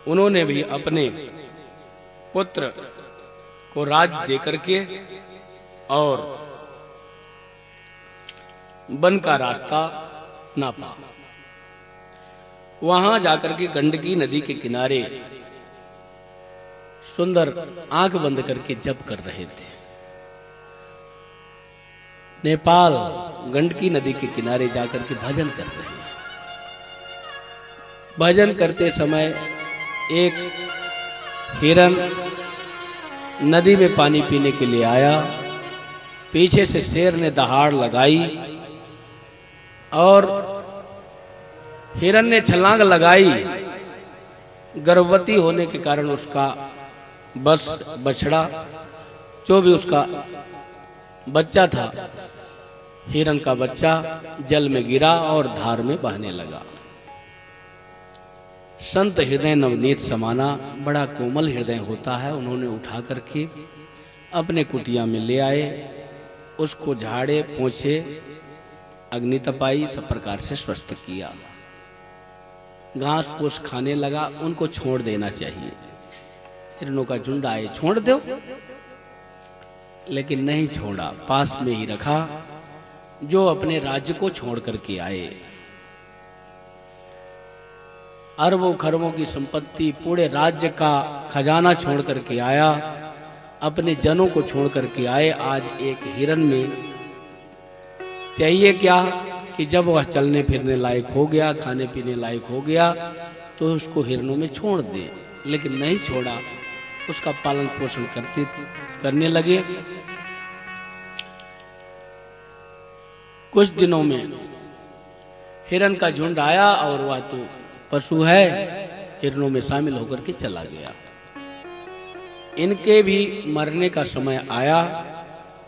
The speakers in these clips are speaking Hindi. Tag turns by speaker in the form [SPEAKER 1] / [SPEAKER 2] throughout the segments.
[SPEAKER 1] उन्होंने भी अपने पुत्र को राज देकर के और वन का रास्ता नापा। वहां जाकर के गंडकी नदी के किनारे सुंदर आंख बंद करके जप कर रहे थे। नेपाल गंडकी नदी के किनारे जाकर के भजन कर रहे हैं। भजन करते समय एक हिरन नदी में पानी पीने के लिए आया। पीछे से शेर ने दहाड़ लगाई और हिरन ने छलांग लगाई। गर्भवती होने के कारण उसका बछड़ा जो भी उसका बच्चा था, हिरन का बच्चा जल में गिरा और धार में बहने लगा। संत हृदय नवनीत समाना, बड़ा कोमल हृदय होता है। उन्होंने उठा करके अपने कुटिया में ले आए, उसको झाड़े पोंछे, अग्नि तपाई, सब प्रकार से स्वस्थ किया। घास फूस खाने लगा। उनको छोड़ देना चाहिए, हिरणों का झुंड आए छोड़ दो, लेकिन नहीं छोड़ा, पास में ही रखा। जो अपने राज्य को छोड़ करके आए, अरबों खरबों की संपत्ति, पूरे राज्य का खजाना छोड़ करके आया, अपने जनों को छोड़ करके आए। आज एक हिरन में चाहिए क्या कि जब वह चलने फिरने लायक हो गया, खाने पीने लायक हो गया, तो उसको हिरणों में छोड़ दे, लेकिन नहीं छोड़ा। उसका पालन पोषण करने लगे। कुछ दिनों में हिरन का झुंड आया और वह तो पशु है, हिरणों में शामिल होकर के चला गया। इनके भी मरने का समय आया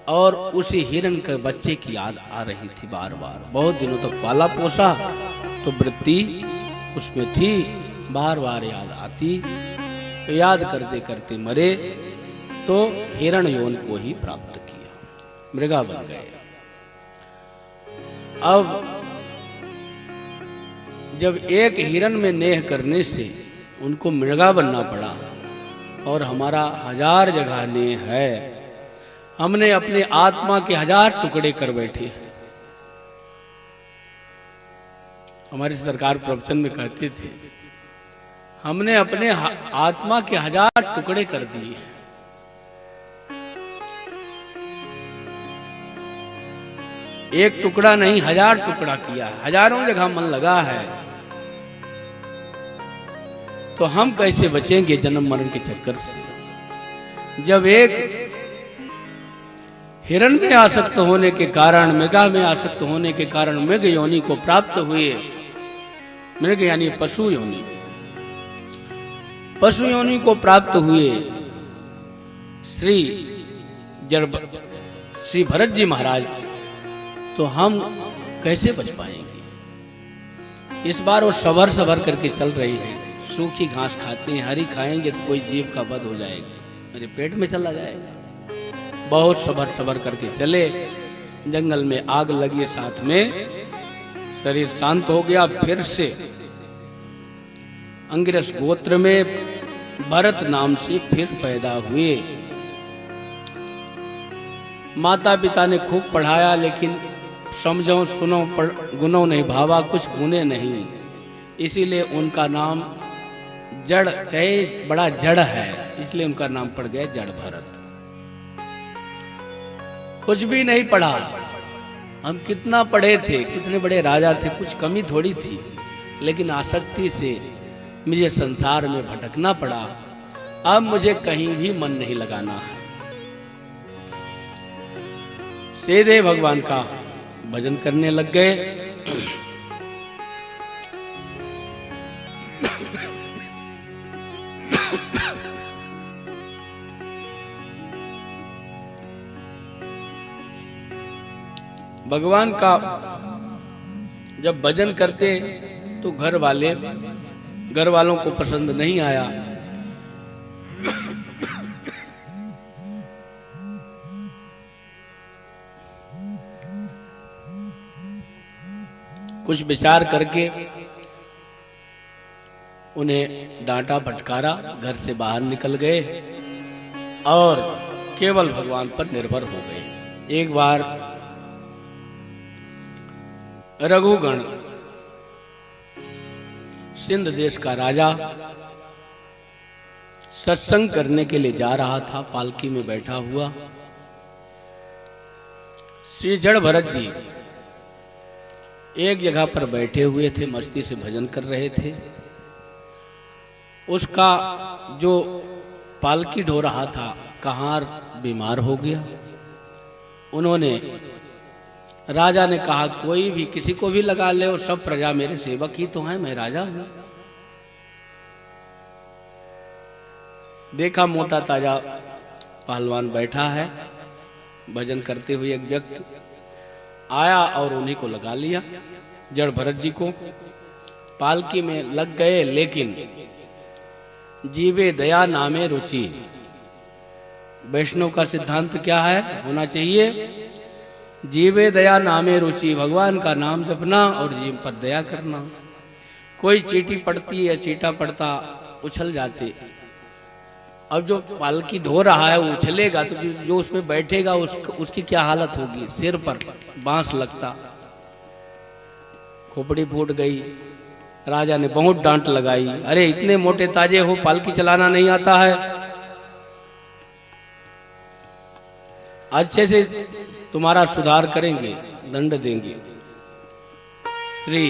[SPEAKER 1] और उसी हिरन के बच्चे की याद आ रही थी बार बार। बहुत दिनों तक पाला पोसा तो वृत्ति उसमें थी, बार बार याद आती। तो याद करते करते मरे तो हिरण योन को ही प्राप्त किया, मृगा बन गए। अब जब एक हिरण में नेह करने से उनको मृगा बनना पड़ा और हमारा 1000 जगह नेह है, हमने अपने आत्मा के 1000 टुकड़े कर बैठे। हमारी सरकार प्रवचन में कहते थे, हमने अपने आत्मा के 1000 टुकड़े कर दिए। एक टुकड़ा नहीं, 1000 टुकड़ा किया, हजारों जगह मन लगा है। तो हम कैसे बचेंगे जन्म मरण के चक्कर से? जब एक हिरण में आसक्त होने के कारण, मृगा में आसक्त होने के कारण मृग योनि को प्राप्त हुए, मृग यानी पशु योनि, पशु योनि को प्राप्त हुए श्री भरत जी महाराज, तो हम कैसे बच पाएंगे? इस बार वो सबर सबर करके चल रही है। सूखी घास खाते हैं, हरी खाएंगे तो कोई जीव का वध हो जाएगा, मेरे पेट में चला जाएगा। बहुत सबर सबर करके चले। जंगल में आग लगी, साथ में शरीर शांत हो गया। फिर से अंगिरस गोत्र में भरत नाम से फिर पैदा हुए। माता पिता ने खूब पढ़ाया, लेकिन समझो सुनो गुनो नहीं भावा, कुछ गुने नहीं। इसीलिए उनका नाम जड़ कहे, बड़ा जड़ है, इसलिए उनका नाम पड़ गया जड़ भरत। कुछ भी नहीं पढ़ा। हम कितना पढ़े थे, कितने बड़े राजा थे, कुछ कमी थोड़ी थी, लेकिन आसक्ति से मुझे संसार में भटकना पड़ा। अब मुझे कहीं भी मन नहीं लगाना है। सीधे भगवान का भजन करने लग गए। भगवान का जब भजन करते तो घर वालों को पसंद नहीं आया। कुछ विचार करके उन्हें डांटा फटकारा, घर से बाहर निकल गए और केवल भगवान पर निर्भर हो गए। एक बार रघुगण सिंध देश का राजा सत्संग करने के लिए जा रहा था, पालकी में बैठा हुआ। श्री जड़ भरत जी एक जगह पर बैठे हुए थे, मस्ती से भजन कर रहे थे। उसका जो पालकी ढो रहा था कहार बीमार हो गया। उन्होंने, राजा ने कहा कोई भी किसी को भी लगा ले और सब प्रजा मेरे सेवक ही तो हैं, मैं राजा हूं। देखा मोटा ताजा पहलवान बैठा है, भजन करते हुए एक व्यक्ति आया और उन्हीं को लगा लिया, जड़ भरत जी को। पालकी में लग गए, लेकिन जीवे दया नामे रुचि। वैष्णव का सिद्धांत क्या है, होना चाहिए जीवे दया नामे रुचि, भगवान का नाम जपना और जीव पर दया करना। कोई चींटी पड़ती या चींटा पड़ता उछल जाते। अब जो पालकी ढो रहा है वो उछलेगा तो जो उसमें बैठेगा उसकी क्या हालत होगी, सिर पर बांस लगता, खोपड़ी फूट गई। राजा ने बहुत डांट लगाई, अरे इतने मोटे ताजे हो, पालकी चलाना नहीं आता है, अच्छे से तुम्हारा सुधार करेंगे, दंड देंगे। श्री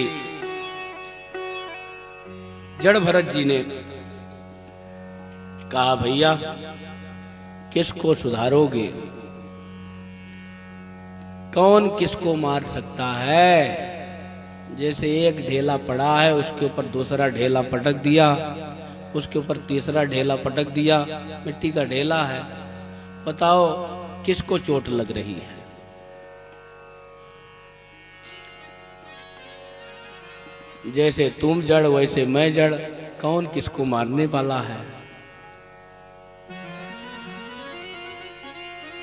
[SPEAKER 1] जड़ भरत जी ने कहा भैया किसको सुधारोगे, कौन किसको मार सकता है। जैसे एक ढेला पड़ा है, उसके ऊपर दूसरा ढेला पटक दिया, उसके ऊपर तीसरा ढेला पटक दिया, मिट्टी का ढेला है, बताओ किसको चोट लग रही है। जैसे तुम जड़ वैसे मैं जड़, कौन किसको मारने वाला है।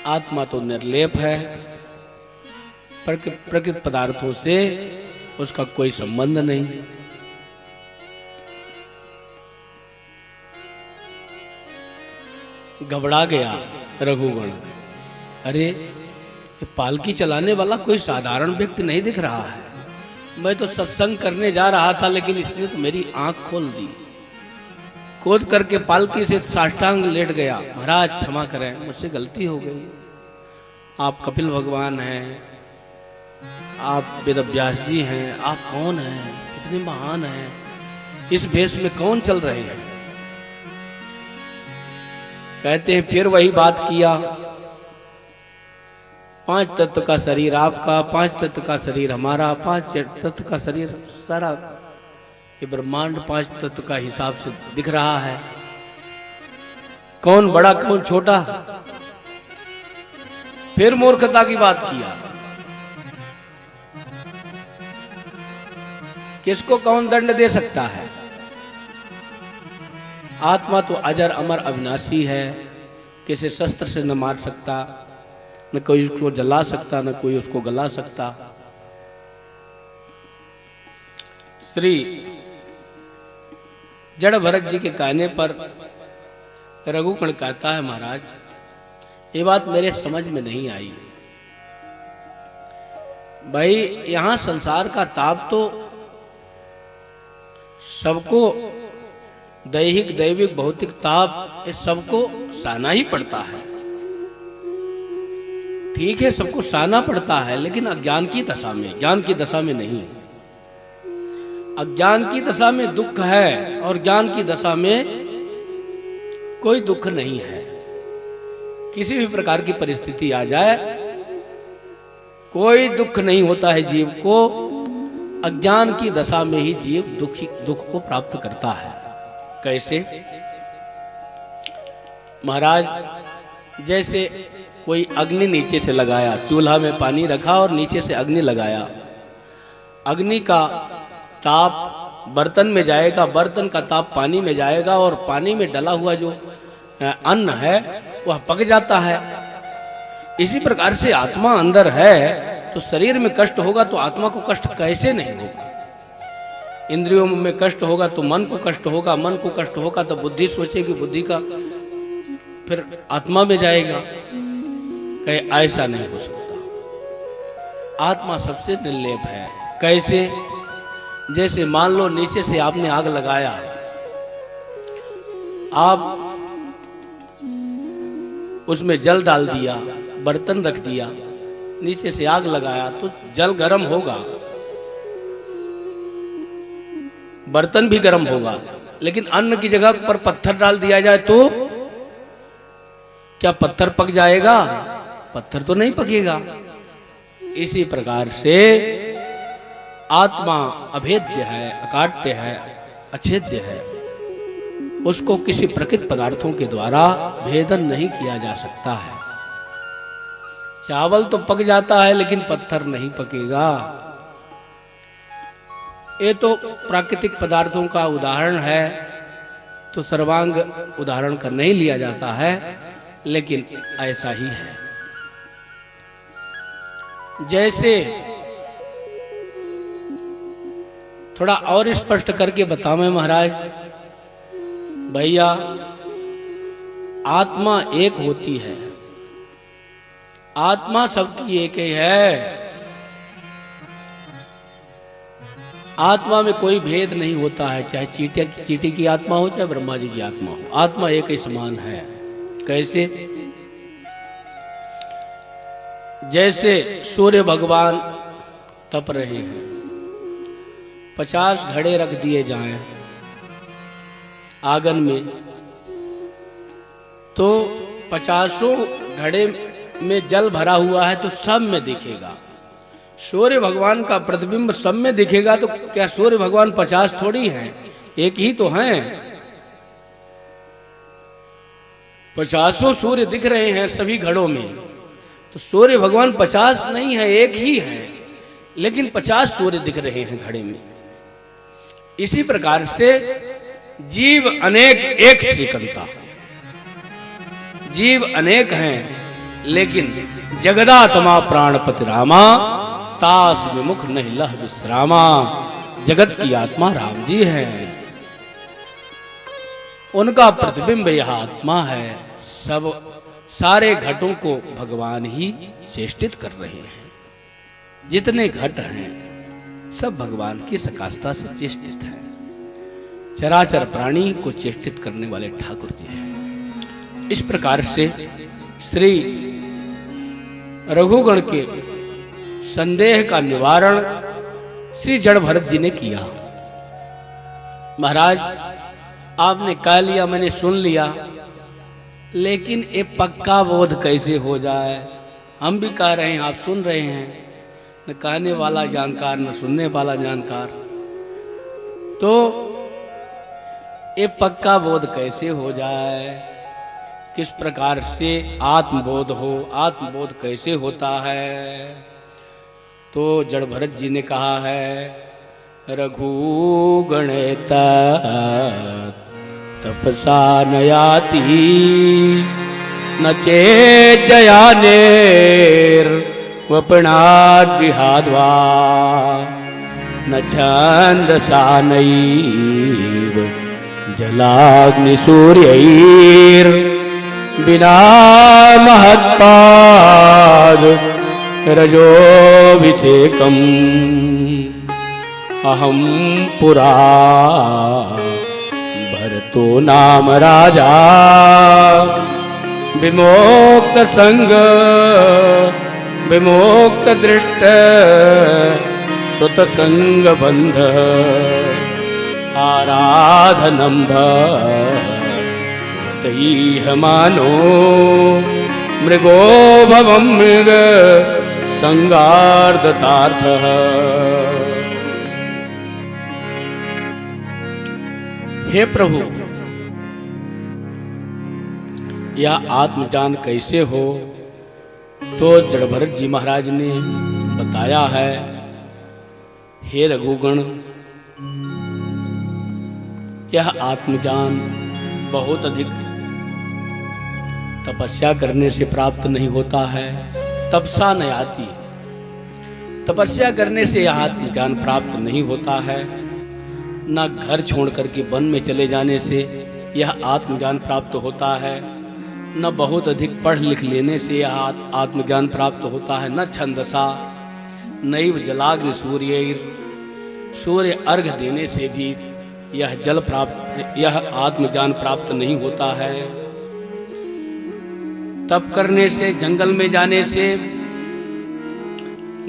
[SPEAKER 1] आत्मा तो निर्लेप है, प्रकृत पदार्थों से उसका कोई संबंध नहीं। घबरा गया रघुगण, अरे ये पालकी चलाने वाला कोई साधारण व्यक्ति नहीं दिख रहा है। मैं तो सत्संग करने जा रहा था, लेकिन इसने तो मेरी आंख खोल दी। कूद करके पालकी से साष्टांग लेट गया, महाराज क्षमा करें, मुझसे गलती हो गई। आप कपिल भगवान हैं, आप वेदव्यास जी हैं, आप कौन हैं, कितने महान हैं, इस भेष में कौन चल रहे हैं। कहते हैं फिर वही बात किया, 5 तत्व का शरीर आपका, 5 तत्व का शरीर हमारा, 5 तत्व का शरीर सारा ये ब्रह्मांड 5 तत्व का हिसाब से दिख रहा है, कौन बड़ा कौन छोटा। फिर मूर्खता की बात किया, किसको कौन दंड दे सकता है। आत्मा तो अजर अमर अविनाशी है, किसी शस्त्र से न मार सकता, न कोई उसको जला सकता, न कोई उसको गला सकता। श्री जड़ भरत जी के कहने पर रघुगण कहता है, महाराज ये बात मेरे समझ में नहीं आई। भाई यहां संसार का ताप तो सबको, दैहिक दैविक भौतिक ताप, इस सबको सहना ही पड़ता है। ठीक है, सबको सहना पड़ता है, लेकिन अज्ञान की दशा में, ज्ञान की दशा में नहीं। अज्ञान की दशा में दुख है और ज्ञान की दशा में कोई दुख नहीं है। किसी भी प्रकार की परिस्थिति आ जाए कोई दुख नहीं होता है जीव को। अज्ञान की दशा में ही जीव दुख को प्राप्त करता है। कैसे? महाराज जैसे कोई अग्नि नीचे से लगाया, चूल्हा में पानी रखा और नीचे से अग्नि लगाया, अग्नि का ताप बर्तन में जाएगा, बर्तन का ताप पानी में जाएगा और पानी में डला हुआ जो अन्न है वह पक जाता है। इसी प्रकार से आत्मा अंदर है तो शरीर में कष्ट होगा तो आत्मा को कष्ट कैसे नहीं होगा। इंद्रियों में कष्ट होगा तो मन को कष्ट होगा, मन को कष्ट होगा तो बुद्धि सोचेगी, बुद्धि का फिर आत्मा में जाएगा। कहे ऐसा नहीं हो सकता। आत्मा सबसे निर्लेप है। कैसे? जैसे मान लो नीचे से आपने आग लगाया, आप उसमें जल डाल दिया, बर्तन रख दिया, नीचे से आग लगाया तो जल गर्म होगा, बर्तन भी गर्म होगा। लेकिन अन्न की जगह पर पत्थर डाल दिया जाए तो क्या पत्थर पक जाएगा? पत्थर तो नहीं पकेगा। इसी प्रकार से आत्मा अभेद्य है, अकाट्य है, अछेद्य है। उसको किसी प्रकृत पदार्थों के द्वारा भेदन नहीं किया जा सकता है। चावल तो पक जाता है लेकिन पत्थर नहीं पकेगा। ये तो प्राकृतिक पदार्थों का उदाहरण है, तो सर्वांग उदाहरण का नहीं लिया जाता है, लेकिन ऐसा ही है। जैसे थोड़ा और स्पष्ट करके बताओ महाराज, भैया आत्मा एक होती है, आत्मा सबकी एक ही है। आत्मा में कोई भेद नहीं होता है, चाहे चींटी की आत्मा हो चाहे ब्रह्मा जी की आत्मा हो, आत्मा एक ही समान है। कैसे? जैसे सूर्य भगवान तप रहे हैं, 50 घड़े रख दिए जाएं आंगन में, तो 50 घड़े में जल भरा हुआ है तो सब में दिखेगा। सूर्य भगवान का प्रतिबिंब सब में दिखेगा तो क्या सूर्य भगवान 50 थोड़ी हैं, एक ही तो हैं। 50 सूर्य दिख रहे हैं सभी घड़ों में, तो सूर्य भगवान 50 नहीं है, एक ही है, लेकिन 50 सूर्य दिख रहे हैं घड़े में। इसी प्रकार से जीव अनेक एक श्रीकंता, जीव अनेक हैं, लेकिन जगदात्मा प्राणपति रामा, तास विमुख नहीं लह विश्रामा। जगत की आत्मा राम जी हैं, उनका प्रतिबिंब यह आत्मा है। सब सारे घटों को भगवान ही चेष्टित कर रहे हैं। जितने घट हैं सब भगवान की सकाशता से चेष्टित है। चराचर प्राणी को चेष्टित करने वाले ठाकुर जी हैं। इस प्रकार से श्री रघुगण के संदेह का निवारण श्री जड़ भरत जी ने किया। महाराज आपने कह लिया, मैंने सुन लिया, लेकिन ये पक्का बोध कैसे हो जाए? हम भी कह रहे हैं, आप सुन रहे हैं, न कहने वाला जानकार न सुनने वाला जानकार, तो ये पक्का बोध कैसे हो जाए? किस प्रकार से आत्मबोध हो? आत्मबोध कैसे होता है? तो जड़ भरत जी ने कहा है, रघु गणेता तपसा नयाति न चेत जयानेर वपनादिहाद्वा न छंदसा नैव जलाग्नि सूर्यैर बिना महत्पाद रजोभिषेकम् अहम पुरा भरतो नाम राजा विमोक्त संग विमोक्त दृष्ट सुत संग बंध आराधनम भवतैह मानो मृगो भवं मृग संगार्दतार्थ। हे प्रभु, यह आत्मज्ञान कैसे हो? तो जड़ भरत जी महाराज ने बताया है, हे रघुगण, यह आत्मज्ञान बहुत अधिक तपस्या करने से प्राप्त नहीं होता है। तपसा न आती, तपस्या करने से यह आत्मज्ञान प्राप्त नहीं होता है। न घर छोड़ करके वन में चले जाने से यह आत्मज्ञान प्राप्त होता है, न बहुत अधिक पढ़ लिख लेने से यह आत्मज्ञान प्राप्त होता है, न छंदसा नैव जलाग्नि सूर्य अर्घ देने से भी यह आत्मज्ञान प्राप्त नहीं होता है। तप करने से, जंगल में जाने से,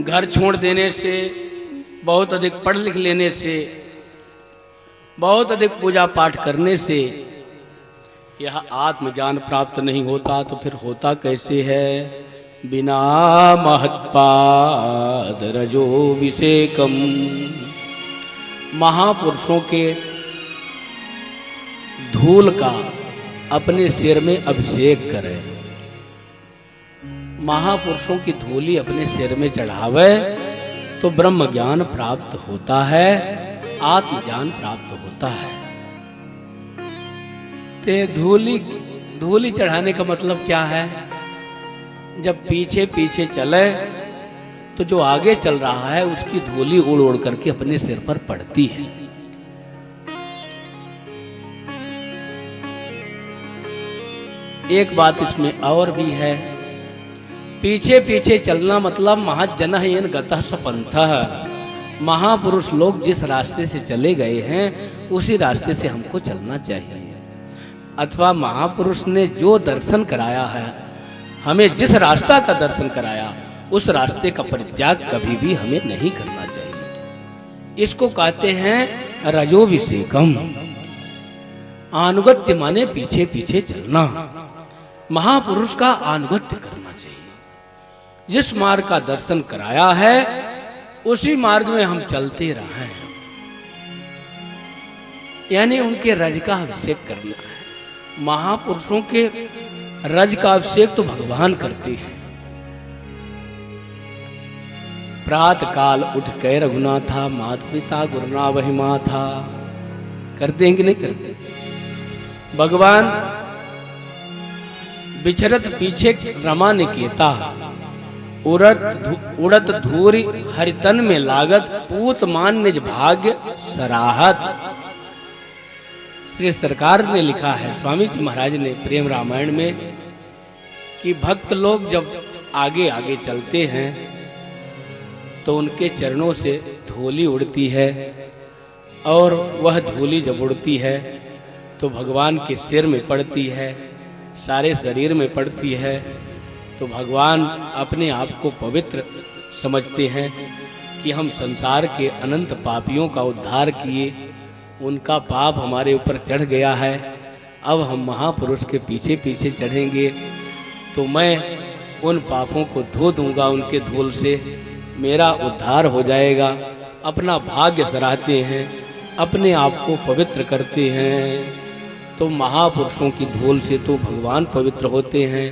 [SPEAKER 1] घर छोड़ देने से, बहुत अधिक पढ़ लिख लेने से, बहुत अधिक पूजा पाठ करने से यह आत्मज्ञान प्राप्त नहीं होता। तो फिर होता कैसे है? बिना महत्पाद रजोभिषेकम, महापुरुषों के धूल का अपने सिर में अभिषेक करे, महापुरुषों की धूली अपने सिर में चढ़ावे तो ब्रह्म ज्ञान प्राप्त होता है, आत्मज्ञान प्राप्त होता है। ते धूली चढ़ाने का मतलब क्या है? जब पीछे पीछे चले तो जो आगे चल रहा है उसकी धूली उड़ उड़ करके अपने सिर पर पड़ती है। एक बात इसमें और भी है, पीछे पीछे चलना मतलब महाजनः येन गतः स पंथः, महापुरुष लोग जिस रास्ते से चले गए हैं उसी रास्ते से हमको चलना चाहिए। अथवा महापुरुष ने जो दर्शन कराया है, हमें जिस रास्ता का दर्शन कराया, उस रास्ते का परित्याग कभी भी हमें नहीं करना चाहिए। इसको कहते हैं रजोभिषेकम। अनुगत्य माने पीछे पीछे चलना, महापुरुष का अनुगत्य करना चाहिए। जिस मार्ग का दर्शन कराया है उसी मार्ग में हम चलते रहें, यानी उनके रज का अभिषेक करना है। महापुरुषों के रज का अभिषेक तो भगवान करते हैं। प्रातः काल उठ के रघुनाथा, माता पिता गुरुना वही माथा, करते हैं कि नहीं करते? भगवान बिछरत पीछे रमा निकेता, उड़त धूरी हरितन में लागत, पूत मान निज भाग्य सराहत। श्री सरकार ने लिखा है, स्वामी जी महाराज ने प्रेम रामायण में, कि भक्त लोग जब आगे आगे चलते हैं तो उनके चरणों से धूली उड़ती है, और वह धूली जब उड़ती है तो भगवान के सिर में पड़ती है, सारे शरीर में पड़ती है। तो भगवान अपने आप को पवित्र समझते हैं कि हम संसार के अनंत पापियों का उद्धार किए, उनका पाप हमारे ऊपर चढ़ गया है, अब हम महापुरुष के पीछे पीछे चढ़ेंगे तो मैं उन पापों को धो दूंगा उनके धूल से, मेरा उद्धार हो जाएगा। अपना भाग्य सराहते हैं, अपने आप को पवित्र करते हैं। तो महापुरुषों की धूल से तो भगवान पवित्र होते हैं,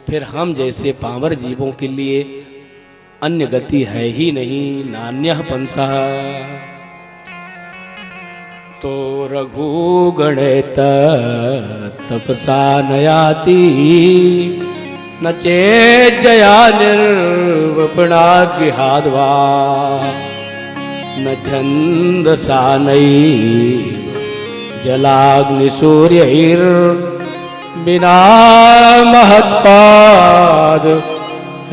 [SPEAKER 1] फिर हम जैसे पामर जीवों के लिए अन्य गति है ही नहीं, नान्यः पंथः। तो रघु गणेत तपसा नयाति, न चेज्जया निर्वपणा गृहाद्वा, न छन्दसा नैव जलाग्नि सूर्यैर, बिना महत्पाद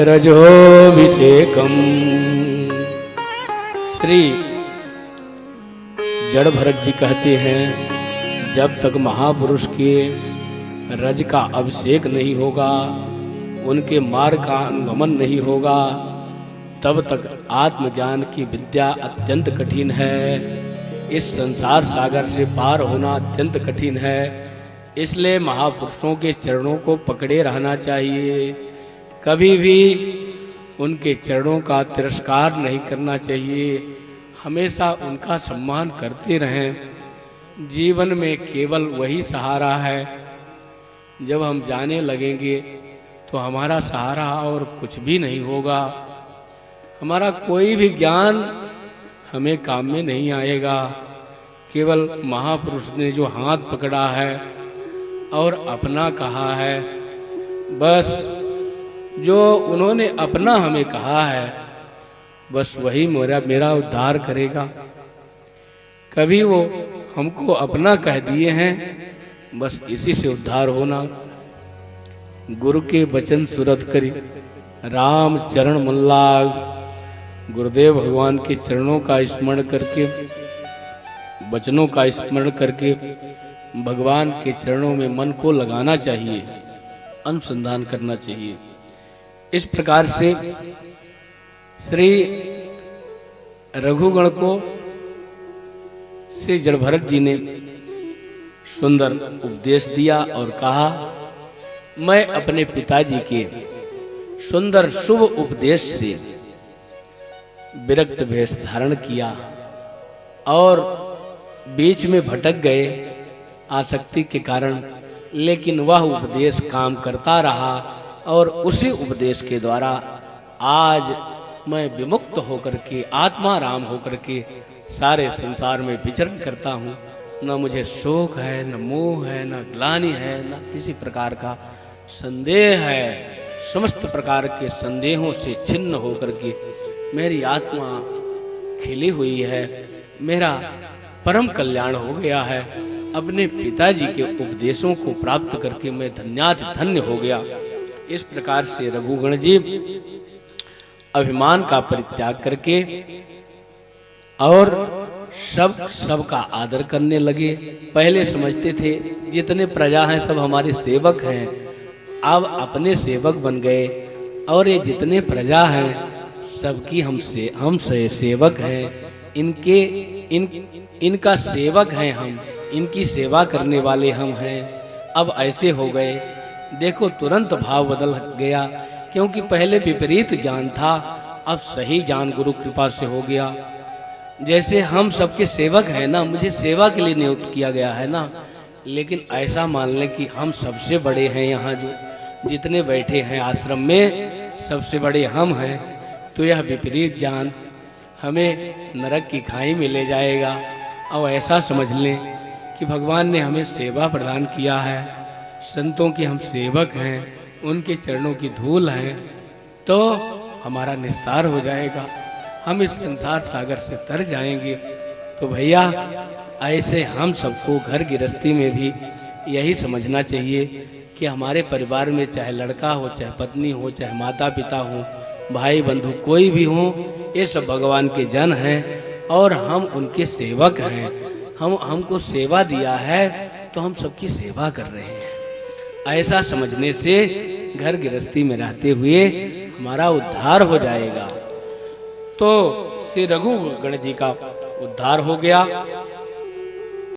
[SPEAKER 1] रजोभिषेकम। श्री जड़ भरत जी कहते हैं, जब तक महापुरुष के रज का अभिषेक नहीं होगा, उनके मार्ग का अनुगमन नहीं होगा, तब तक आत्मज्ञान की विद्या अत्यंत कठिन है। इस संसार सागर से पार होना अत्यंत कठिन है। इसलिए महापुरुषों के चरणों को पकड़े रहना चाहिए, कभी भी उनके चरणों का तिरस्कार नहीं करना चाहिए, हमेशा उनका सम्मान करते रहें। जीवन में केवल वही सहारा है। जब हम जाने लगेंगे तो हमारा सहारा और कुछ भी नहीं होगा, हमारा कोई भी ज्ञान हमें काम में नहीं आएगा। केवल महापुरुष ने जो हाथ पकड़ा है और अपना कहा है, बस जो उन्होंने अपना हमें कहा है, बस वही मेरा उद्धार करेगा। कभी वो हमको अपना कह दिए हैं, बस इसी से उद्धार होना। गुरु के वचन सुरत करी राम चरण मुल्लाग। गुरुदेव भगवान के चरणों का स्मरण करके, वचनों का स्मरण करके भगवान के चरणों में मन को लगाना चाहिए, अनुसंधान करना चाहिए। इस प्रकार से श्री रघुगण को श्री जड़भरत जी ने सुंदर उपदेश दिया और कहा, मैं अपने पिताजी के सुंदर शुभ उपदेश से विरक्त भेष धारण किया और बीच में भटक गए आसक्ति के कारण, लेकिन वह उपदेश काम करता रहा और उसी उपदेश के द्वारा आज मैं विमुक्त होकर के, आत्मा राम होकर के सारे संसार में विचरण करता हूँ। न मुझे शोक है, न मोह है, न ग्लानि है, न किसी प्रकार का संदेह है। समस्त प्रकार के संदेहों से छिन्न होकर के मेरी आत्मा खिली हुई है, मेरा परम कल्याण हो गया है। अपने पिताजी के उपदेशों को प्राप्त करके मैं धन्याति धन्य हो गया। इस प्रकार से रघुगण जी अभिमान का परित्याग करके और सबका आदर करने लगे। पहले समझते थे जितने प्रजा हैं सब हमारे सेवक हैं, अब अपने सेवक बन गए और ये जितने प्रजा हैं सबकी हम सेवक हैं, इनका सेवक हैं हम, इनकी सेवा करने वाले हम हैं। अब ऐसे हो गए, देखो तुरंत भाव बदल गया, क्योंकि पहले विपरीत ज्ञान था, अब सही ज्ञान गुरु कृपा से हो गया। जैसे हम सबके सेवक हैं ना, मुझे सेवा के लिए नियुक्त किया गया है ना, लेकिन ऐसा मान लें कि हम सबसे बड़े हैं, यहाँ जो जितने बैठे हैं आश्रम में सबसे बड़े हम हैं, तो यह विपरीत ज्ञान हमें नरक की खाई में ले जाएगा। अब ऐसा समझ लें कि भगवान ने हमें सेवा प्रदान किया है, संतों के हम सेवक हैं, उनके चरणों की धूल हैं, तो हमारा निस्तार हो जाएगा, हम इस संसार सागर से तर जाएंगे। तो भैया ऐसे हम सबको घर गृहस्थी में भी यही समझना चाहिए कि हमारे परिवार में चाहे लड़का हो, चाहे पत्नी हो, चाहे माता पिता हो, भाई बंधु कोई भी हो, ये सब भगवान के जन हैं और हम उनके सेवक हैं। हमको सेवा दिया है तो हम सबकी सेवा कर रहे हैं। ऐसा समझने से घर गृहस्थी में रहते हुए हमारा उद्धार हो जाएगा। तो श्री रघुगण जी का उद्धार हो गया।